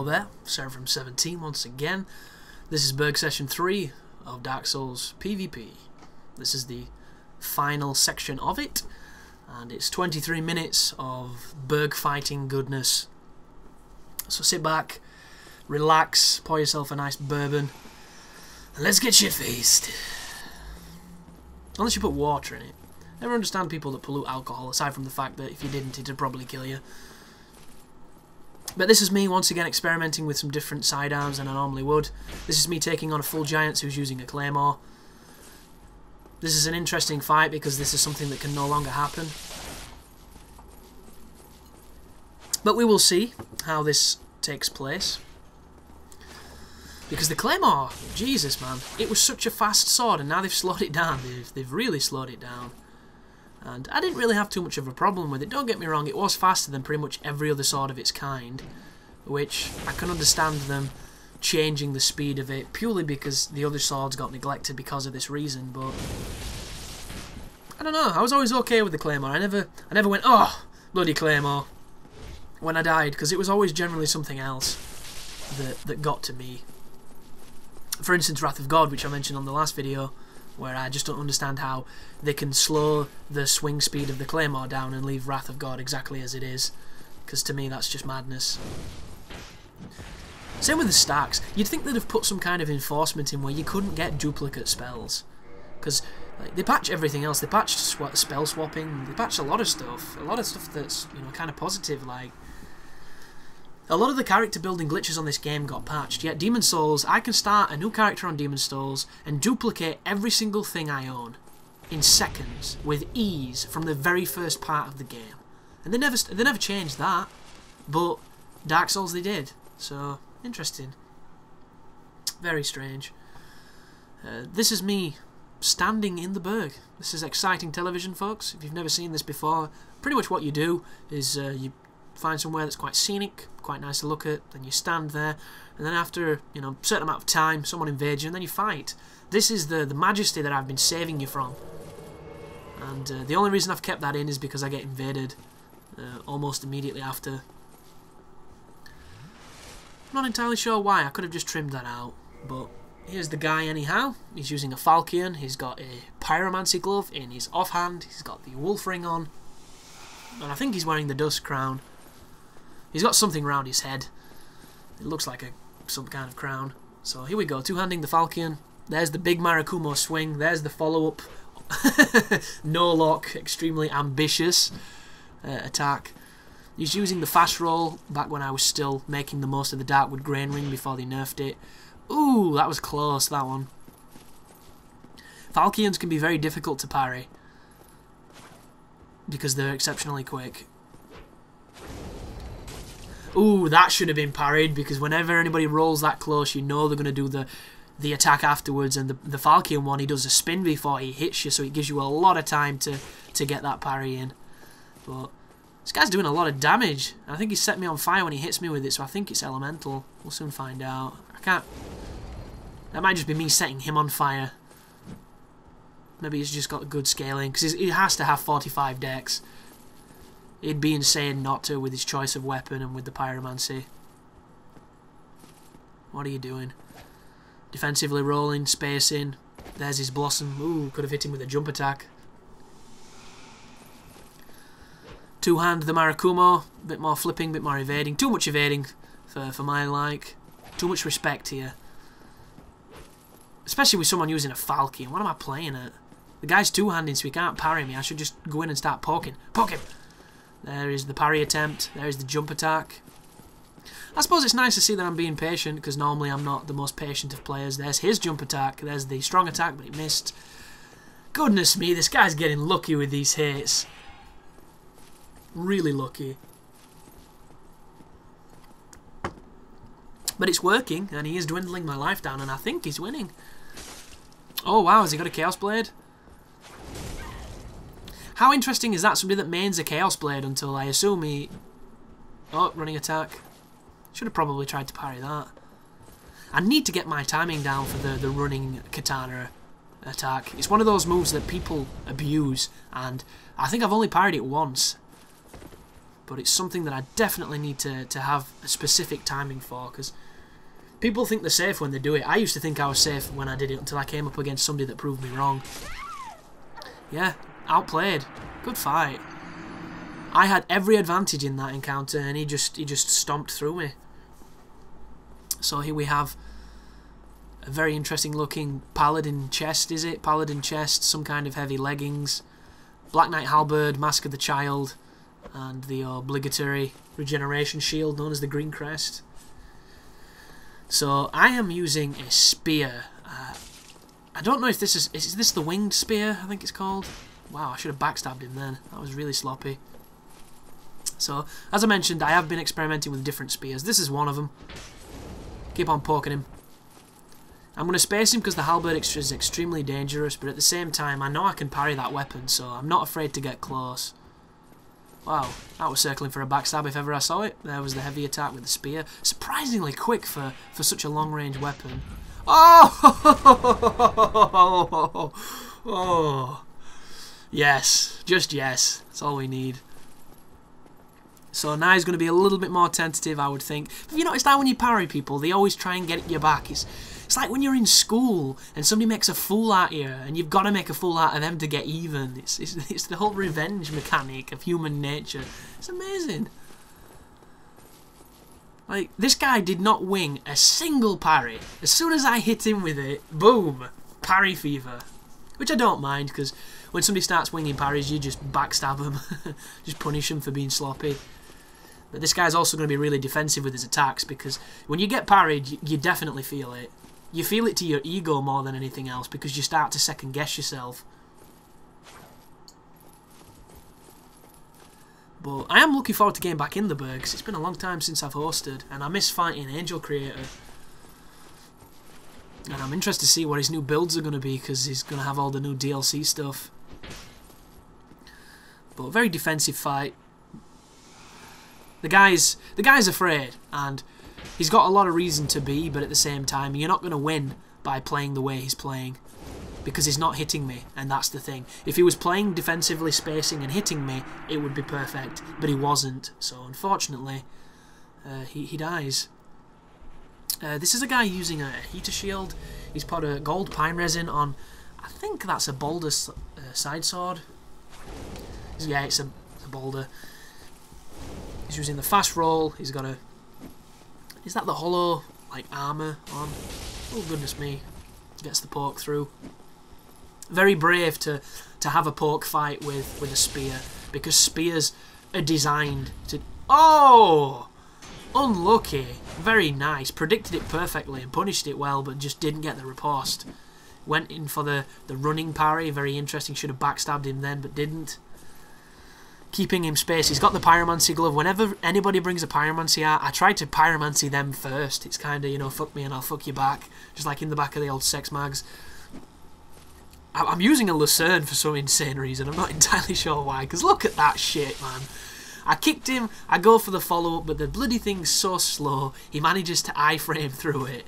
there, server from 17 once again. This is Burg Session 3 of Dark Souls PvP. This is the final section of it, and it's 23 minutes of Burg fighting goodness. So sit back, relax, pour yourself a nice bourbon, and let's get shit-faced. Unless you put water in it. I never understand people that pollute alcohol, aside from the fact that if you didn't, it'd probably kill you. But this is me once again experimenting with some different sidearms than I normally would. This is me taking on a full giant who's using a claymore. This is an interesting fight because this is something that can no longer happen. But we will see how this takes place. Because the claymore, Jesus man, it was such a fast sword, and now they've slowed it down. They've really slowed it down. And I didn't really have too much of a problem with it. Don't get me wrong, it was faster than pretty much every other sword of its kind, which I can understand them changing the speed of it purely because the other swords got neglected because of this reason. But I don't know, I was always okay with the claymore. I never went, oh, bloody claymore, when I died, because it was always generally something else that got to me. For instance, Wrath of God, which I mentioned on the last video, where I just don't understand how they can slow the swing speed of the claymore down and leave Wrath of God exactly as it is, because to me that's just madness. Same with the stacks. You'd think they'd have put some kind of enforcement in where you couldn't get duplicate spells, because like, they patch everything else. They patched spell swapping, they patched a lot of stuff that's, you know, kind of positive. Like, a lot of the character building glitches on this game got patched, yet Demon Souls, I can start a new character on Demon Souls and duplicate every single thing I own in seconds with ease from the very first part of the game. And they never changed that, but Dark Souls they did. So, interesting. Very strange. This is me standing in the Burg. This is exciting television, folks. If you've never seen this before, pretty much what you do is you find somewhere that's quite scenic, quite nice to look at, then you stand there, and then after, you know, a certain amount of time, someone invades you, and then you fight. This is the majesty that I've been saving you from. And the only reason I've kept that in is because I get invaded almost immediately after. I'm not entirely sure why, I could have just trimmed that out, but here's the guy anyhow. He's using a falchion, he's got a pyromancy glove in his offhand, he's got the wolf ring on, and I think he's wearing the dust crown. He's got something round his head. It looks like some kind of crown. So here we go, two-handing the falchion. There's the big Marakumo swing. There's the follow-up no lock, extremely ambitious attack. He's using the fast roll back when I was still making the most of the Darkwood Grain Ring before they nerfed it. Ooh, that was close, that one. Falchions can be very difficult to parry because they're exceptionally quick. Ooh, that should have been parried, because whenever anybody rolls that close, you know they're going to do the attack afterwards, and the Falchion one, he does a spin before he hits you, so it gives you a lot of time to get that parry in. But this guy's doing a lot of damage. I think he's set me on fire when he hits me with it, so I think it's elemental. We'll soon find out. I can't... That might just be me setting him on fire. Maybe he's just got good scaling, because he has to have 45 dex. It'd be insane not to with his choice of weapon and with the pyromancy. What are you doing? Defensively rolling, spacing. There's his blossom. Ooh, could have hit him with a jump attack. Two-hand the Marakumo. Bit more flipping, bit more evading. Too much evading for my like. Too much respect here. Especially with someone using a falchion. What am I playing at? The guy's two-handing, so he can't parry me. I should just go in and start poking. Poke him! There is the parry attempt. There is the jump attack. I suppose it's nice to see that I'm being patient, because normally I'm not the most patient of players. There's his jump attack. There's the strong attack, but he missed. Goodness me, this guy's getting lucky with these hits. Really lucky. But it's working, and he is dwindling my life down, and I think he's winning. Oh wow, has he got a Chaos Blade? How interesting is that? Somebody that mains a Chaos Blade until I assume he... Oh, running attack. Should have probably tried to parry that. I need to get my timing down for the running katana attack. It's one of those moves that people abuse, and I think I've only parried it once. but it's something that I definitely need to have a specific timing for, because people think they're safe when they do it. I used to think I was safe when I did it until I came up against somebody that proved me wrong. Yeah, outplayed. Good fight. I had every advantage in that encounter, and he just stomped through me. So here we have a very interesting looking paladin chest, is it? Paladin chest, some kind of heavy leggings, Black Knight halberd, Mask of the Child, and the obligatory regeneration shield known as the Green Crest. So I am using a spear. I don't know if this is this the winged spear, I think it's called? Wow, I should have backstabbed him then. That was really sloppy. So, as I mentioned, I have been experimenting with different spears. This is one of them. Keep on poking him. I'm going to space him because the halberd is extremely dangerous, but at the same time, I know I can parry that weapon, so I'm not afraid to get close. Wow, that was circling for a backstab if ever I saw it. There was the heavy attack with the spear. Surprisingly quick for such a long-range weapon. Oh! Oh! Yes, just yes. That's all we need. So now he's going to be a little bit more tentative, I would think. But you notice that when you parry people, they always try and get your back. It's like when you're in school and somebody makes a fool out of you, and you've got to make a fool out of them to get even. It's the whole revenge mechanic of human nature. It's amazing. Like, this guy did not wing a single parry. As soon as I hit him with it, boom, parry fever. Which I don't mind, because when somebody starts winging parries, you just backstab them. Just punish them for being sloppy. But this guy's also going to be really defensive with his attacks, because when you get parried, you definitely feel it. You feel it to your ego more than anything else, because you start to second guess yourself. But I am looking forward to getting back in the Burg, because it's been a long time since I've hosted, and I miss fighting Angel Creator. And I'm interested to see what his new builds are going to be, because he's going to have all the new DLC stuff. But very defensive fight. The guy's afraid, and he's got a lot of reason to be, but at the same time, you're not going to win by playing the way he's playing, because he's not hitting me, and that's the thing. If he was playing defensively, spacing, and hitting me, it would be perfect, but he wasn't, so unfortunately, he dies. This is a guy using a heater shield. He's put a gold pine resin on, I think that's a boulder side sword. Yeah, it's a boulder. He's using the fast roll. He's got a... Is that the hollow, like, armour on? Oh, goodness me. Gets the poke through. Very brave to have a poke fight with a spear, because spears are designed to... Oh! Unlucky. Very nice. Predicted it perfectly and punished it well, but just didn't get the riposte. Went in for the running parry. Very interesting. Should have backstabbed him then, but didn't. Keeping him space. He's got the pyromancy glove. Whenever anybody brings a pyromancy out, I try to pyromancy them first. It's kind of, you know, fuck me and I'll fuck you back. Just like in the back of the old sex mags. I'm using a Lucerne for some insane reason. I'm not entirely sure why, because look at that shit, man. I kicked him, I go for the follow-up, but the bloody thing's so slow, he manages to iframe through it.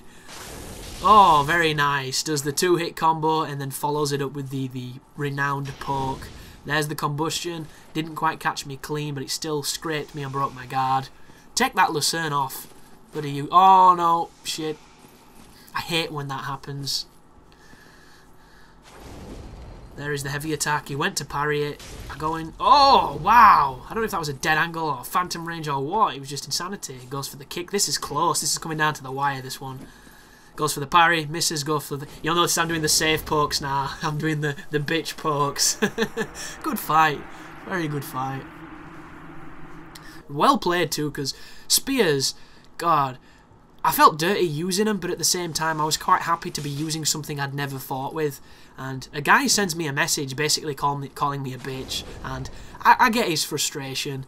Oh, very nice. Does the 2-hit combo and then follows it up with the renowned poke. There's the combustion. Didn't quite catch me clean, but it still scraped me and broke my guard. Take that Lucerne off. Bloody you. Oh, no. Shit. I hate when that happens. There is the heavy attack. He went to parry it. I go in. Oh, wow. I don't know if that was a dead angle or phantom range or what. It was just insanity. He goes for the kick. This is close. This is coming down to the wire, this one. Goes for the parry. Misses. Go for the... You'll notice I'm doing the safe pokes now. I'm doing the bitch pokes. Good fight. Very good fight. Well played, too, because spears... God... I felt dirty using them, but at the same time I was quite happy to be using something I'd never fought with. And a guy sends me a message basically calling me a bitch, and I get his frustration.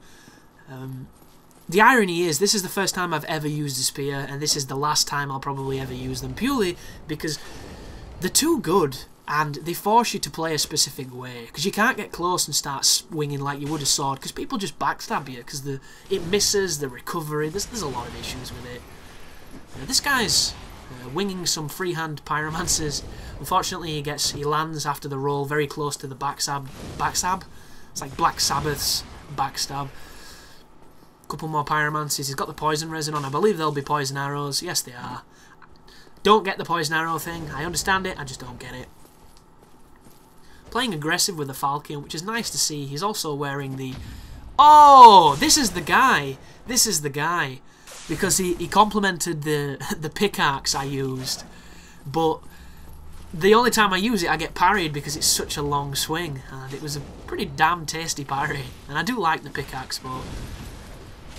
The irony is, this is the first time I've ever used a spear, and this is the last time I'll probably ever use them, purely because they're too good, and they force you to play a specific way, because you can't get close and start swinging like you would a sword, because people just backstab you, because it misses, the recovery, there's a lot of issues with it. This guy's winging some freehand pyromancers. Unfortunately, he lands after the roll very close to the backstab. It's like Black Sabbath's backstab. couple more pyromancies. He's got the poison resin on. I believe they'll be poison arrows. Yes, they are. Don't get the poison arrow thing. I understand it, I just don't get it. Playing aggressive with the Falcon, which is nice to see. He's also wearing the... Oh! This is the guy! This is the guy. Because he complimented the pickaxe I used. But the only time I use it, I get parried because it's such a long swing. And it was a pretty damn tasty parry. And I do like the pickaxe, but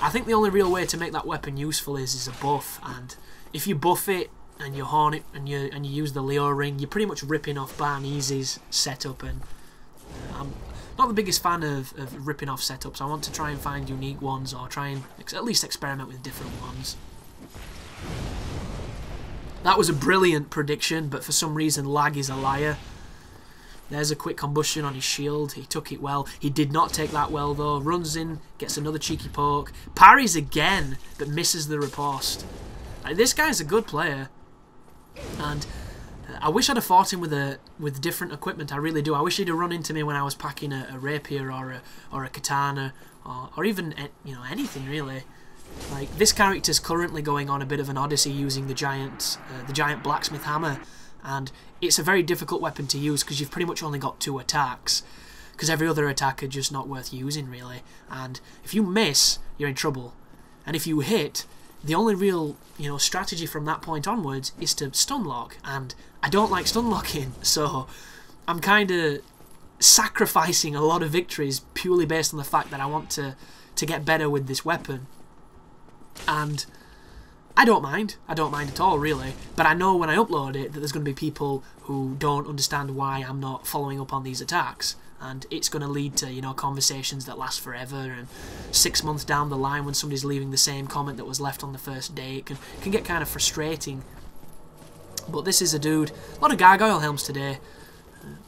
I think the only real way to make that weapon useful is a buff. And if you buff it, and you horn it, and you use the Leo ring, you're pretty much ripping off Barn Easy's setup, and I'm not the biggest fan of ripping off setups. I want to try and find unique ones, or try and at least experiment with different ones. That was a brilliant prediction, but for some reason lag is a liar. There's a quick combustion on his shield. He took it well. He did not take that well though. Runs in, gets another cheeky poke, parries again, but misses the riposte. Like, this guy's a good player. And I wish I'd have fought him with different equipment. I really do. I wish he'd have run into me when I was packing a rapier or a katana or even anything really. Like, this character's currently going on a bit of an odyssey using the giant blacksmith hammer, and it's a very difficult weapon to use because you've pretty much only got 2 attacks. Because every other attack are just not worth using really. And if you miss, you're in trouble. And if you hit, the only real, strategy from that point onwards is to stun lock, and I don't like stun locking, so I'm kind of sacrificing a lot of victories purely based on the fact that I want to get better with this weapon. And I don't mind at all really, but I know when I upload it that there's going to be people who don't understand why I'm not following up on these attacks. And it's going to lead to, conversations that last forever, and 6 months down the line when somebody's leaving the same comment that was left on the first day, it can get kind of frustrating. But this is a dude, a lot of gargoyle helms today.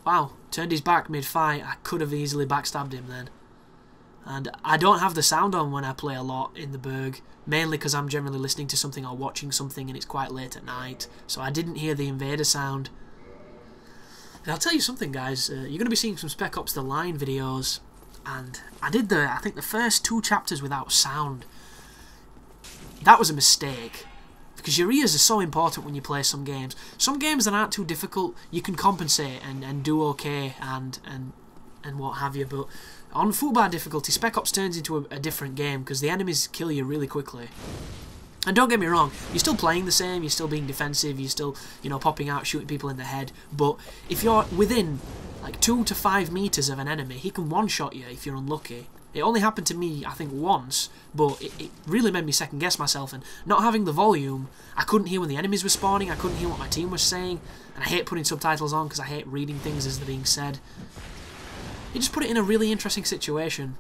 Wow, turned his back mid-fight. I could have easily backstabbed him then. And I don't have the sound on when I play a lot in the Burg, mainly because I'm generally listening to something or watching something and it's quite late at night, so I didn't hear the invader sound. And I'll tell you something, guys, you're going to be seeing some Spec Ops The Line videos, and I did I think the first 2 chapters without sound. That was a mistake, because your ears are so important when you play some games. Some games that aren't too difficult, you can compensate and do okay and what have you, but on full-bar difficulty, Spec Ops turns into a different game, because the enemies kill you really quickly. And don't get me wrong, you're still playing the same, you're still being defensive, you're still, popping out, shooting people in the head, but if you're within, like, 2 to 5 meters of an enemy, he can one-shot you if you're unlucky. It only happened to me, I think, once, but it really made me second-guess myself, and not having the volume, I couldn't hear when the enemies were spawning, I couldn't hear what my team was saying, and I hate putting subtitles on because I hate reading things as they're being said. It just put it in a really interesting situation.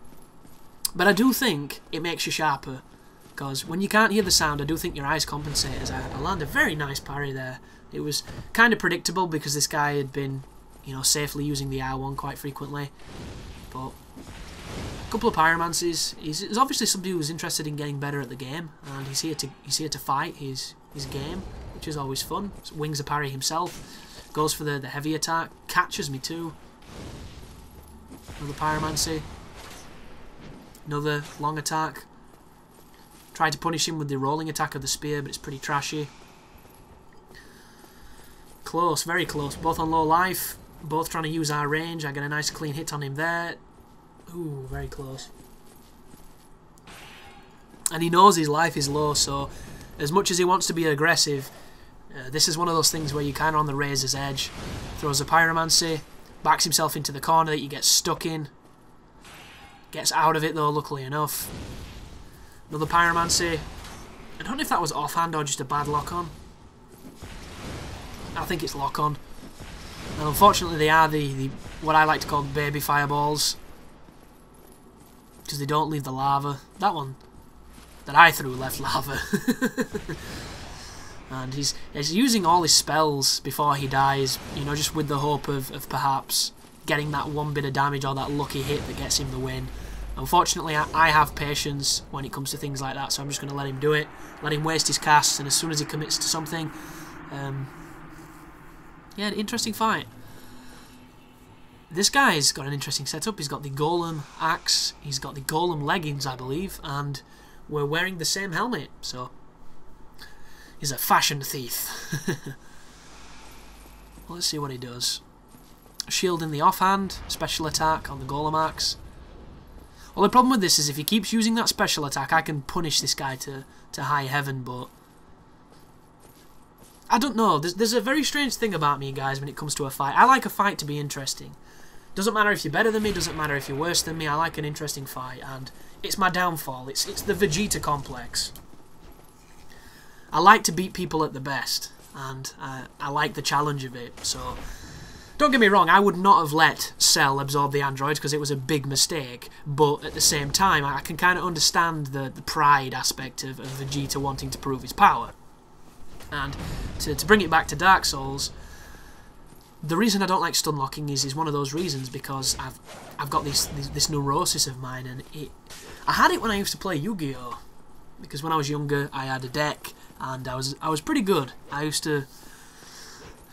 But I do think it makes you sharper, because when you can't hear the sound, I do think your eyes compensate, as I land a very nice parry there. It was kind of predictable because this guy had been, safely using the R1 quite frequently. But a couple of pyromancies. He's obviously somebody who's interested in getting better at the game, and he's here to fight his game, which is always fun. Wings a parry himself, goes for the heavy attack, catches me too. Another pyromancy, another long attack. Tried to punish him with the rolling attack of the spear, but it's pretty trashy. Close, very close. Both on low life, both trying to use our range. I get a nice clean hit on him there. Ooh, very close. And he knows his life is low, so as much as he wants to be aggressive, this is one of those things where you're kind of on the razor's edge. Throws a pyromancy, backs himself into the corner that you get stuck in. Gets out of it though, luckily enough. Another pyromancy. I don't know if that was offhand or just a bad lock-on. I think it's lock-on. And unfortunately they are the what I like to call baby fireballs, because they don't leave the lava. That one that I threw left lava. And he's using all his spells before he dies, just with the hope of perhaps getting that one bit of damage or that lucky hit that gets him the win. Unfortunately, I have patience when it comes to things like that, so I'm just going to let him do it, let him waste his casts, and as soon as he commits to something, yeah, an interesting fight. This guy's got an interesting setup. He's got the golem axe, he's got the golem leggings, I believe, and were wearing the same helmet, so he's a fashion thief. Well, let's see what he does. Shield in the offhand, special attack on the Golemax. Well, the problem with this is if he keeps using that special attack, I can punish this guy to high heaven, but I don't know. There's a very strange thing about me, guys, when it comes to a fight. I like a fight to be interesting. Doesn't matter if you're better than me, doesn't matter if you're worse than me, I like an interesting fight, and it's my downfall. It's the Vegeta complex. I like to beat people at the best, and I like the challenge of it, so don't get me wrong, I would not have let Cell absorb the androids because it was a big mistake, but at the same time, I can kind of understand the pride aspect of Vegeta wanting to prove his power. And to bring it back to Dark Souls, the reason I don't like stun locking is one of those reasons, because I've got this neurosis of mine, and I had it when I used to play Yu-Gi-Oh! Because when I was younger, I had a deck, and I was pretty good.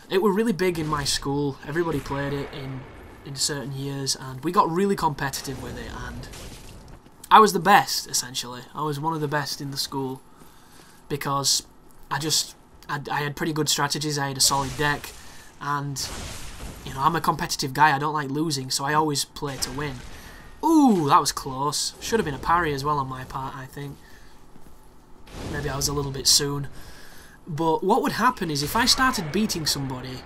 It were really big in my school. Everybody played it in certain years, and we got really competitive with it, and I was the best, essentially. I was one of the best in the school, because I had pretty good strategies, I had a solid deck, and, you know, I'm a competitive guy, I don't like losing, so I always play to win. Ooh, that was close. Should have been a parry as well on my part, I think. Maybe I was a little bit soon. But what would happen is if I started beating somebody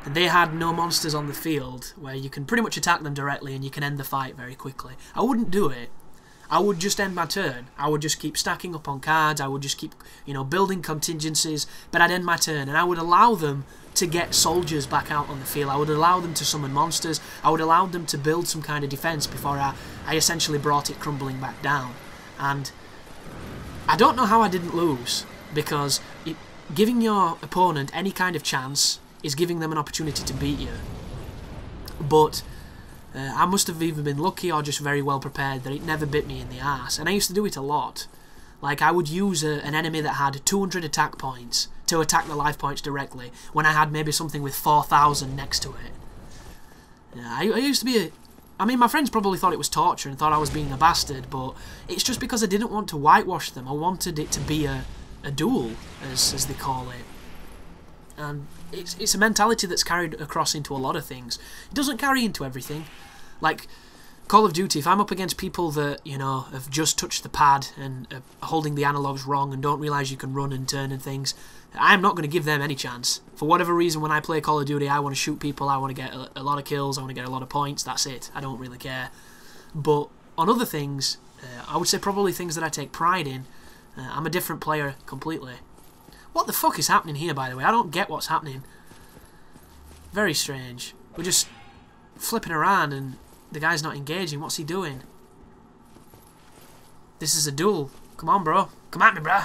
and they had no monsters on the field where you can pretty much attack them directly and you can end the fight very quickly, I wouldn't do it. I would just end my turn. I would just keep stacking up on cards, I would just keep, you know, building contingencies, but I'd end my turn and I would allow them to get soldiers back out on the field. I would allow them to summon monsters. I would allow them to build some kind of defense before I essentially brought it crumbling back down. And I don't know how I didn't lose, because giving your opponent any kind of chance is giving them an opportunity to beat you. But I must have either been lucky or just very well prepared that it never bit me in the arse. And I used to do it a lot. Like, I would use an enemy that had 200 attack points to attack the life points directly, when I had maybe something with 4,000 next to it. Yeah, I used to be I mean, my friends probably thought it was torture and thought I was being a bastard, but it's just because I didn't want to whitewash them. I wanted it to be a duel, as they call it. And it's a mentality that's carried across into a lot of things. It doesn't carry into everything. Like Call of Duty, if I'm up against people that, you know, have just touched the pad and are holding the analogs wrong and don't realise you can run and turn and things, I'm not going to give them any chance. For whatever reason, when I play Call of Duty, I want to shoot people, I want to get a lot of kills, I want to get a lot of points, that's it. I don't really care. But on other things, I would say probably things that I take pride in, I'm a different player completely. What the fuck is happening here, by the way? I don't get what's happening. Very strange. We're just flipping around and the guy's not engaging. What's he doing? This is a duel. Come on, bro. Come at me, bro.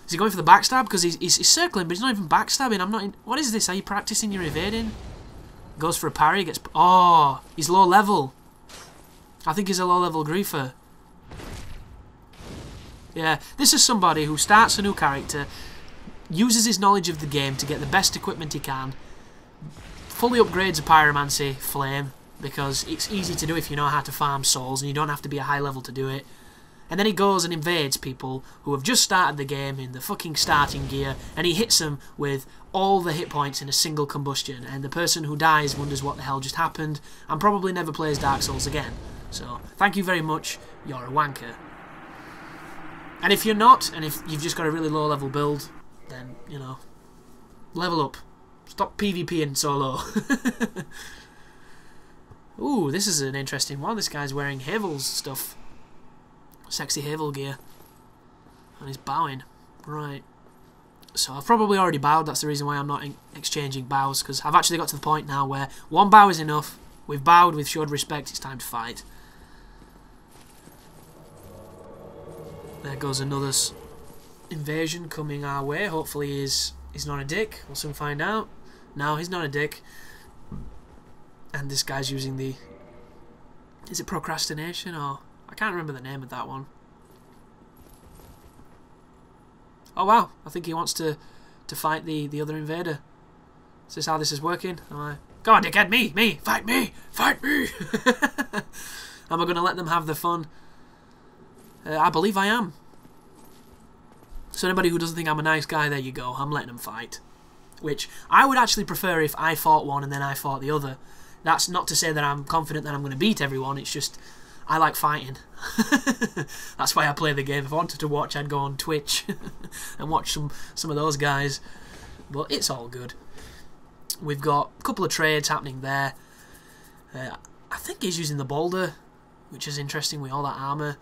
Is he going for the backstab? Because he's circling, but he's not even backstabbing. I'm not in... What is this? Are you practicing your evading? Goes for a parry, gets... Oh, he's low level. I think he's a low-level griefer. Yeah, this is somebody who starts a new character, uses his knowledge of the game to get the best equipment he can, fully upgrades a pyromancy flame, because it's easy to do if you know how to farm souls and you don't have to be a high level to do it. And then he goes and invades people who have just started the game in the fucking starting gear, and he hits them with all the hit points in a single combustion, and the person who dies wonders what the hell just happened and probably never plays Dark Souls again. So, thank you very much, you're a wanker. And if you're not, and if you've just got a really low level build, then, you know, level up. Stop PvPing so low. Ooh, this is an interesting one. This guy's wearing Havel's stuff. Sexy Havel gear. And he's bowing. Right. So I've probably already bowed. That's the reason why I'm not exchanging bows, because I've actually got to the point now where one bow is enough. We've bowed, we've showed respect, it's time to fight. There goes another invasion coming our way. Hopefully he's not a dick. We'll soon find out. No, he's not a dick. And this guy's using the... Is it procrastination or... I can't remember the name of that one. Oh wow, I think he wants to fight the other invader. Is this how this is working? Go on, dickhead, me, fight me! Am I going to let them have the fun? I believe I am. So anybody who doesn't think I'm a nice guy, there you go. I'm letting them fight. Which I would actually prefer if I fought one and then I fought the other. That's not to say that I'm confident that I'm going to beat everyone. It's just I like fighting. That's why I play the game. If I wanted to watch, I'd go on Twitch and watch some of those guys. But it's all good. We've got a couple of trades happening there. I think he's using the boulder, which is interesting with all that armour.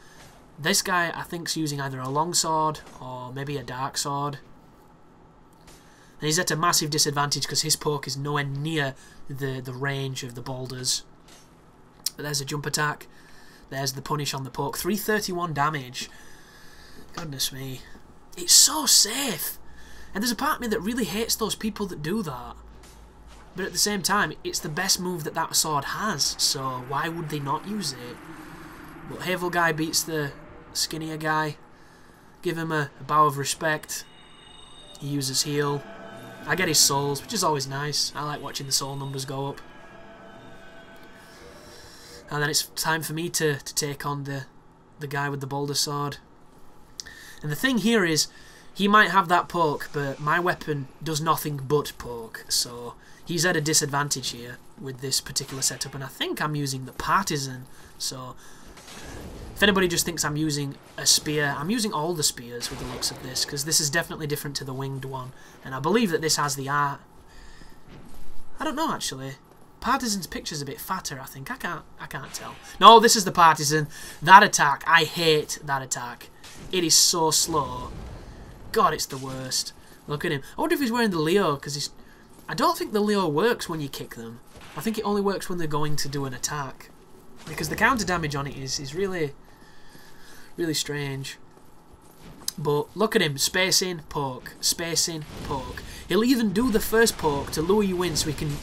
This guy, I think, is using either a longsword or maybe a dark sword. And he's at a massive disadvantage because his poke is nowhere near the range of the boulders. But there's a jump attack. There's the punish on the poke. 331 damage. Goodness me. It's so safe. And there's a part of me that really hates those people that do that. But at the same time, it's the best move that that sword has. So why would they not use it? But Havel guy beats the skinnier guy. Give him a bow of respect. He uses heal. I get his souls, which is always nice. I like watching the soul numbers go up. And then it's time for me to take on the guy with the boulder sword. And the thing here is, he might have that poke, but my weapon does nothing but poke. So he's at a disadvantage here with this particular setup. And I think I'm using the partisan. So if anybody just thinks I'm using a spear, I'm using all the spears with the looks of this, because this is definitely different to the winged one. And I believe that this has the art. I don't know, actually. Partisan's picture's a bit fatter, I think. I can't tell. No, this is the partisan. That attack, I hate that attack. It is so slow. God, it's the worst. Look at him. I wonder if he's wearing the Leo, because he's... I don't think the Leo works when you kick them. I think it only works when they're going to do an attack. Because the counter damage on it is really, really strange. But look at him. Spacing, poke. Spacing, poke. He'll even do the first poke to lure you in so he can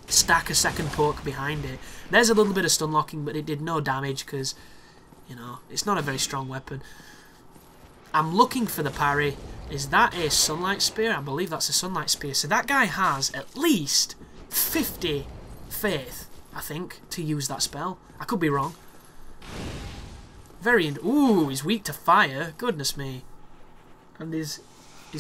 stack a second poke behind it. There's a little bit of stun locking, but it did no damage because, you know, it's not a very strong weapon. I'm looking for the parry. Is that a sunlight spear? I believe that's a sunlight spear. So that guy has at least 50 faith, I think, to use that spell. I could be wrong. Ooh, he's weak to fire. Goodness me. And he's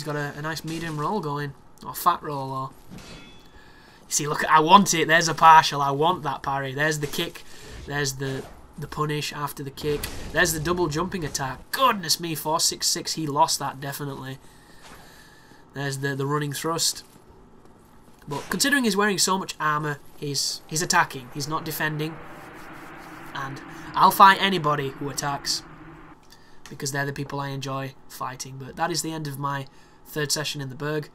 got a nice medium roll going. Or fat roll, or... You see, look, I want it. There's a partial. I want that parry. There's the kick. There's the punish after the kick. There's the double jumping attack. Goodness me, 466. He lost that, definitely. There's the running thrust. But considering he's wearing so much armour, he's attacking. He's not defending. And I'll fight anybody who attacks, because they're the people I enjoy fighting. But that is the end of my third session in the Burg.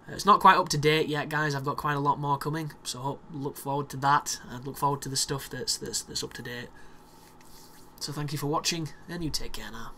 It's not quite up to date yet, guys. I've got quite a lot more coming, so look forward to that, and look forward to the stuff that's up to date. So thank you for watching, and you take care now.